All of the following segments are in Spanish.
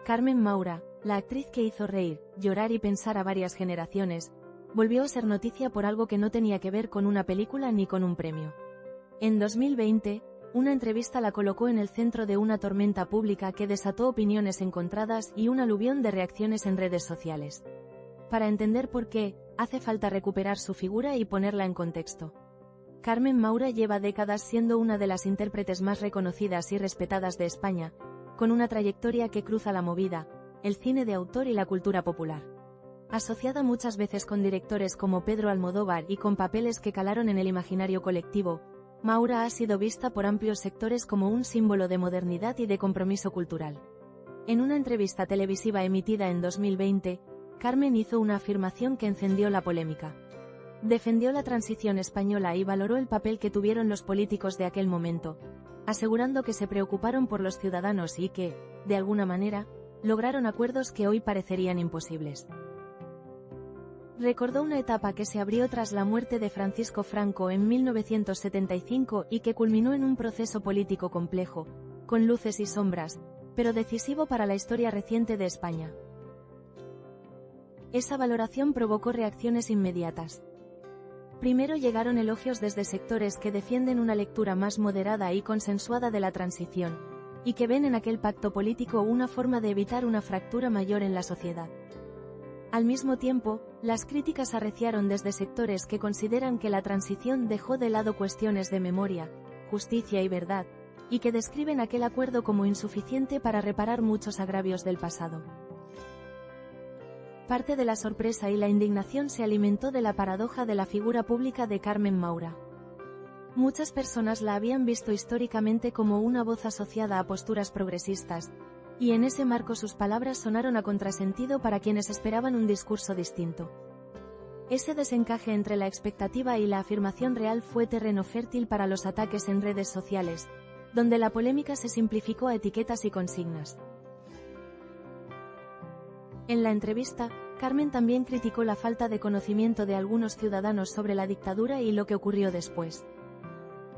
Carmen Maura, la actriz que hizo reír, llorar y pensar a varias generaciones, volvió a ser noticia por algo que no tenía que ver con una película ni con un premio. En 2020, una entrevista la colocó en el centro de una tormenta pública que desató opiniones encontradas y un aluvión de reacciones en redes sociales. Para entender por qué, hace falta recuperar su figura y ponerla en contexto. Carmen Maura lleva décadas siendo una de las intérpretes más reconocidas y respetadas de España, con una trayectoria que cruza la movida, el cine de autor y la cultura popular. Asociada muchas veces con directores como Pedro Almodóvar y con papeles que calaron en el imaginario colectivo, Maura ha sido vista por amplios sectores como un símbolo de modernidad y de compromiso cultural. En una entrevista televisiva emitida en 2020, Carmen hizo una afirmación que encendió la polémica. Defendió la transición española y valoró el papel que tuvieron los políticos de aquel momento, asegurando que se preocuparon por los ciudadanos y que, de alguna manera, lograron acuerdos que hoy parecerían imposibles. Recordó una etapa que se abrió tras la muerte de Francisco Franco en 1975 y que culminó en un proceso político complejo, con luces y sombras, pero decisivo para la historia reciente de España. Esa valoración provocó reacciones inmediatas. Primero llegaron elogios desde sectores que defienden una lectura más moderada y consensuada de la transición, y que ven en aquel pacto político una forma de evitar una fractura mayor en la sociedad. Al mismo tiempo, las críticas arreciaron desde sectores que consideran que la transición dejó de lado cuestiones de memoria, justicia y verdad, y que describen aquel acuerdo como insuficiente para reparar muchos agravios del pasado. Parte de la sorpresa y la indignación se alimentó de la paradoja de la figura pública de Carmen Maura. Muchas personas la habían visto históricamente como una voz asociada a posturas progresistas, y en ese marco sus palabras sonaron a contrasentido para quienes esperaban un discurso distinto. Ese desencaje entre la expectativa y la afirmación real fue terreno fértil para los ataques en redes sociales, donde la polémica se simplificó a etiquetas y consignas. En la entrevista, Carmen también criticó la falta de conocimiento de algunos ciudadanos sobre la dictadura y lo que ocurrió después.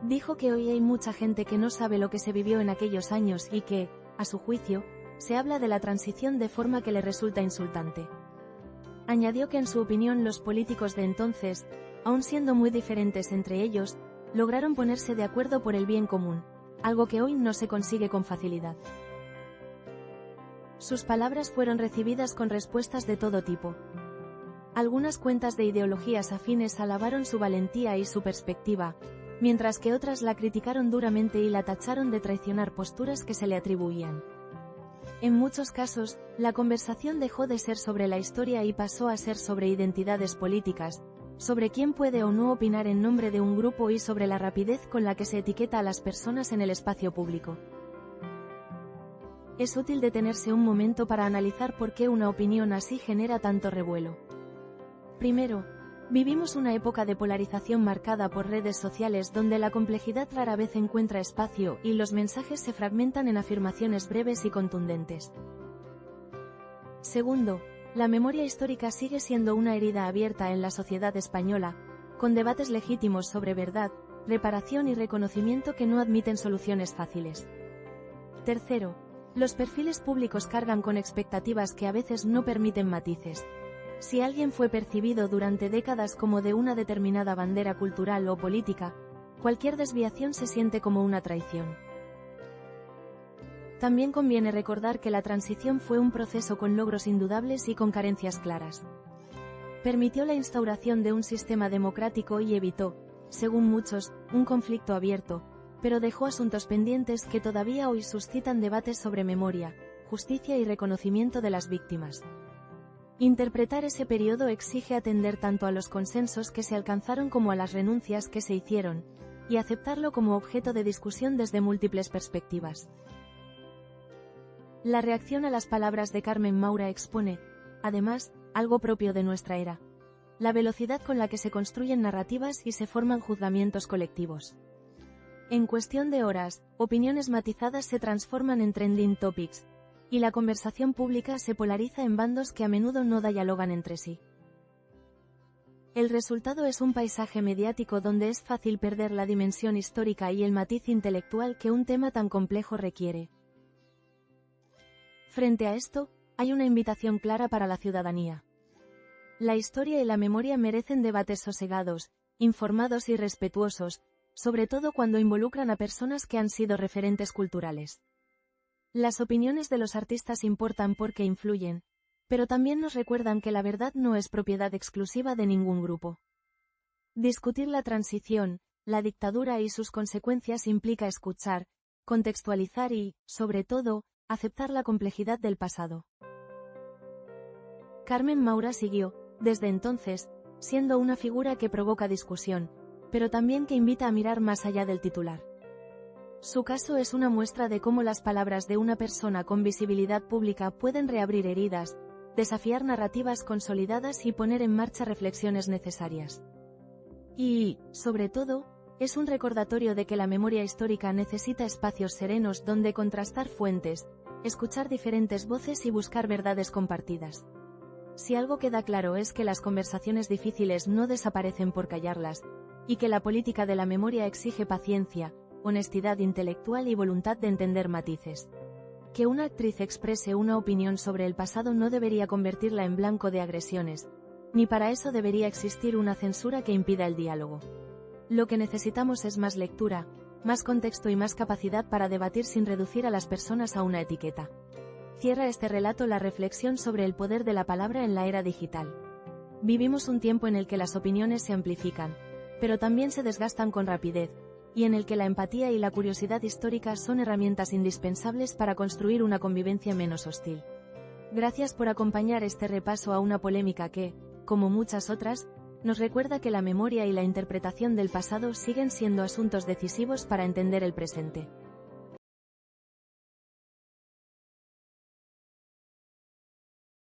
Dijo que hoy hay mucha gente que no sabe lo que se vivió en aquellos años y que, a su juicio, se habla de la transición de forma que le resulta insultante. Añadió que en su opinión los políticos de entonces, aun siendo muy diferentes entre ellos, lograron ponerse de acuerdo por el bien común, algo que hoy no se consigue con facilidad. Sus palabras fueron recibidas con respuestas de todo tipo. Algunas cuentas de ideologías afines alabaron su valentía y su perspectiva, mientras que otras la criticaron duramente y la tacharon de traicionar posturas que se le atribuían. En muchos casos, la conversación dejó de ser sobre la historia y pasó a ser sobre identidades políticas, sobre quién puede o no opinar en nombre de un grupo y sobre la rapidez con la que se etiqueta a las personas en el espacio público. Es útil detenerse un momento para analizar por qué una opinión así genera tanto revuelo. Primero, vivimos una época de polarización marcada por redes sociales donde la complejidad rara vez encuentra espacio y los mensajes se fragmentan en afirmaciones breves y contundentes. Segundo, la memoria histórica sigue siendo una herida abierta en la sociedad española, con debates legítimos sobre verdad, reparación y reconocimiento que no admiten soluciones fáciles. Tercero, los perfiles públicos cargan con expectativas que a veces no permiten matices. Si alguien fue percibido durante décadas como de una determinada bandera cultural o política, cualquier desviación se siente como una traición. También conviene recordar que la transición fue un proceso con logros indudables y con carencias claras. Permitió la instauración de un sistema democrático y evitó, según muchos, un conflicto abierto, pero dejó asuntos pendientes que todavía hoy suscitan debates sobre memoria, justicia y reconocimiento de las víctimas. Interpretar ese periodo exige atender tanto a los consensos que se alcanzaron como a las renuncias que se hicieron, y aceptarlo como objeto de discusión desde múltiples perspectivas. La reacción a las palabras de Carmen Maura expone, además, algo propio de nuestra era: la velocidad con la que se construyen narrativas y se forman juzgamientos colectivos. En cuestión de horas, opiniones matizadas se transforman en trending topics, y la conversación pública se polariza en bandos que a menudo no dialogan entre sí. El resultado es un paisaje mediático donde es fácil perder la dimensión histórica y el matiz intelectual que un tema tan complejo requiere. Frente a esto, hay una invitación clara para la ciudadanía. La historia y la memoria merecen debates sosegados, informados y respetuosos, sobre todo cuando involucran a personas que han sido referentes culturales. Las opiniones de los artistas importan porque influyen, pero también nos recuerdan que la verdad no es propiedad exclusiva de ningún grupo. Discutir la transición, la dictadura y sus consecuencias implica escuchar, contextualizar y, sobre todo, aceptar la complejidad del pasado. Carmen Maura siguió, desde entonces, siendo una figura que provoca discusión, pero también que invita a mirar más allá del titular. Su caso es una muestra de cómo las palabras de una persona con visibilidad pública pueden reabrir heridas, desafiar narrativas consolidadas y poner en marcha reflexiones necesarias. Y, sobre todo, es un recordatorio de que la memoria histórica necesita espacios serenos donde contrastar fuentes, escuchar diferentes voces y buscar verdades compartidas. Si algo queda claro es que las conversaciones difíciles no desaparecen por callarlas, y que la política de la memoria exige paciencia, honestidad intelectual y voluntad de entender matices. Que una actriz exprese una opinión sobre el pasado no debería convertirla en blanco de agresiones, ni para eso debería existir una censura que impida el diálogo. Lo que necesitamos es más lectura, más contexto y más capacidad para debatir sin reducir a las personas a una etiqueta. Cierra este relato la reflexión sobre el poder de la palabra en la era digital. Vivimos un tiempo en el que las opiniones se amplifican, pero también se desgastan con rapidez, y en el que la empatía y la curiosidad histórica son herramientas indispensables para construir una convivencia menos hostil. Gracias por acompañar este repaso a una polémica que, como muchas otras, nos recuerda que la memoria y la interpretación del pasado siguen siendo asuntos decisivos para entender el presente.